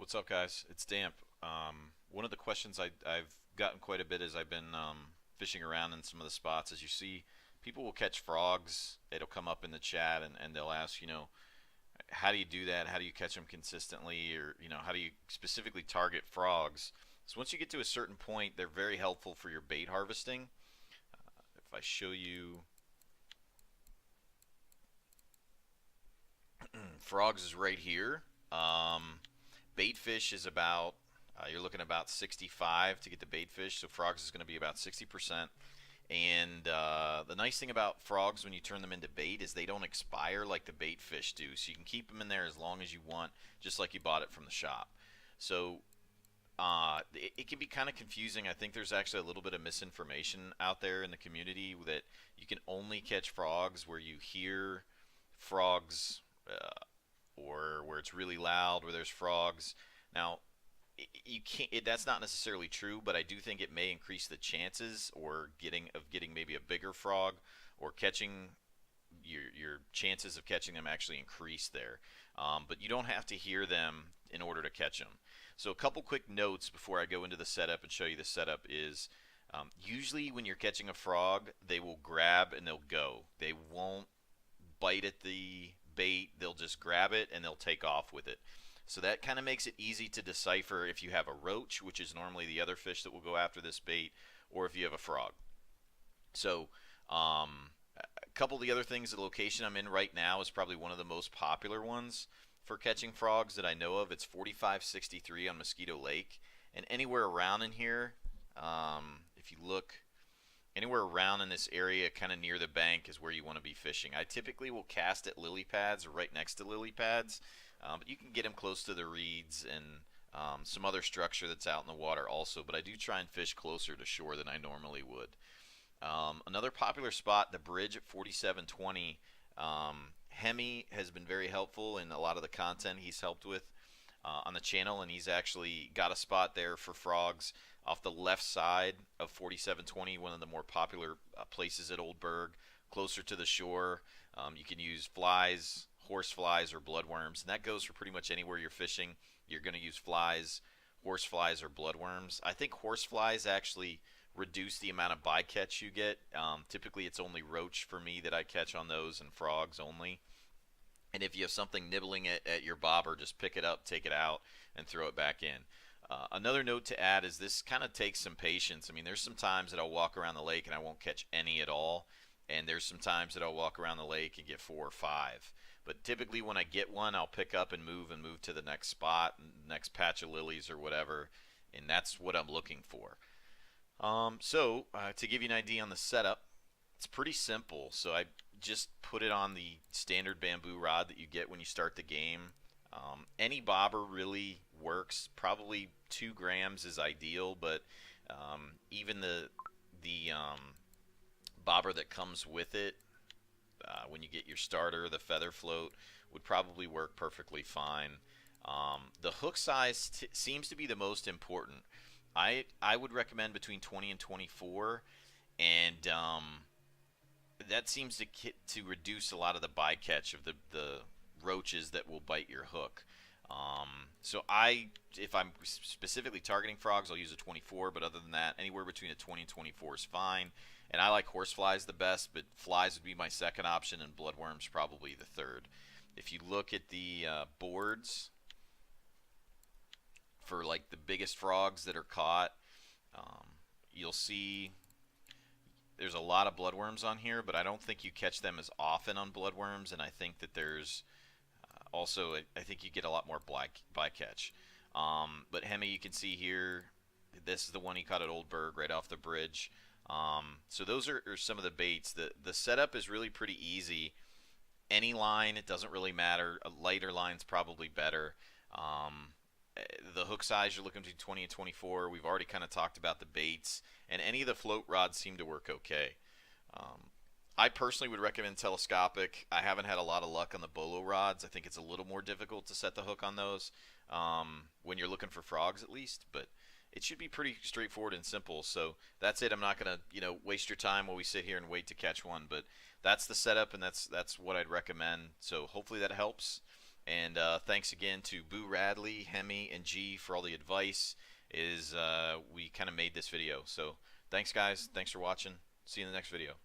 What's up, guys? It's Damp. One of the questions I've gotten quite a bit as I've been fishing around in some of the spots. As you see, people will catch frogs. It'll come up in the chat, and they'll ask, how do you do that? How do you catch them consistently? Or, how do you specifically target frogs? So once you get to a certain point, they're very helpful for your bait harvesting. If I show you, frogs is right here. Bait fish is about you're looking about 65 to get the bait fish, so frogs is going to be about 60%. And the nice thing about frogs when you turn them into bait is they don't expire like the bait fish do, so you can keep them in there as long as you want, just like you bought it from the shop. So it can be kind of confusing. I think there's actually a little bit of misinformation out there in the community that you can only catch frogs where you hear frogs, or where it's really loud, where there's frogs. Now, you can't. That's not necessarily true, but I do think it may increase the chances, or getting maybe a bigger frog, or catching your chances of catching them actually increase there. But you don't have to hear them in order to catch them. So a couple quick notes before I go into the setup and show you the setup is. Usually when you're catching a frog, they will grab and they'll go. They won't bite at the bait. They'll just grab it and they'll take off with it. So that kind of makes it easy to decipher if you have a roach, which is normally the other fish that will go after this bait, or if you have a frog. So a couple of the other things, the location I'm in right now is probably one of the most popular ones for catching frogs that I know of. It's 4563 on Mosquito Lake. And anywhere around in here, if you look anywhere around in this area, kind of near the bank, is where you want to be fishing. I typically will cast at lily pads or right next to lily pads, but you can get them close to the reeds and some other structure that's out in the water also. But I do try and fish closer to shore than I normally would. Another popular spot, the bridge at 4720. Hemi has been very helpful in a lot of the content he's helped with on the channel, and he's actually got a spot there for frogs off the left side of 4720, one of the more popular places at Oldberg, closer to the shore. You can use flies, horse flies, or bloodworms, and that goes for pretty much anywhere you're fishing. You're going to use flies, horse flies, or bloodworms. I think horse flies actually reduce the amount of bycatch you get. Typically it's only roach for me that I catch on those, and frogs only. And if you have something nibbling at your bobber, just pick it up, take it out, and throw it back in. Another note to add is this kind of takes some patience. I mean, there's some times that I'll walk around the lake and I won't catch any at all. And there's some times that I'll walk around the lake and get 4 or 5. But typically when I get one, I'll pick up and move to the next spot, next patch of lilies or whatever. And that's what I'm looking for. To give you an idea on the setup, it's pretty simple. So I just put it on the standard bamboo rod that you get when you start the game. Any bobber really works. Probably 2 grams is ideal, but even the bobber that comes with it, when you get your starter, the feather float, would probably work perfectly fine. The hook size seems to be the most important. I would recommend between 20 and 24, and that seems to reduce a lot of the bycatch of the roaches that will bite your hook. So if I'm specifically targeting frogs, I'll use a 24, but other than that, anywhere between a 20 and 24 is fine. And I like horseflies the best, but flies would be my second option, and bloodworms probably the third. If you look at the boards for like the biggest frogs that are caught, you'll see there's a lot of bloodworms on here, but I don't think you catch them as often on bloodworms, and I think that there's also, I think you get a lot more bycatch. But Hemi, you can see here, this is the one he caught at Oldberg right off the bridge. So those are some of the baits. The setup is really pretty easy. Any line, it doesn't really matter. A lighter line's probably better. The hook size, you're looking between 20 and 24. We've already kind of talked about the baits, and any of the float rods seem to work okay. I personally would recommend telescopic. I haven't had a lot of luck on the bolo rods. I think it's a little more difficult to set the hook on those when you're looking for frogs, at least, but it should be pretty straightforward and simple. So that's it. I'm not going to waste your time while we sit here and wait to catch one, but that's the setup, and that's what I'd recommend. So hopefully that helps. And thanks again to BooRadley, Hemi, and G for all the advice. We kind of made this video. So thanks, guys. Thanks for watching. See you in the next video.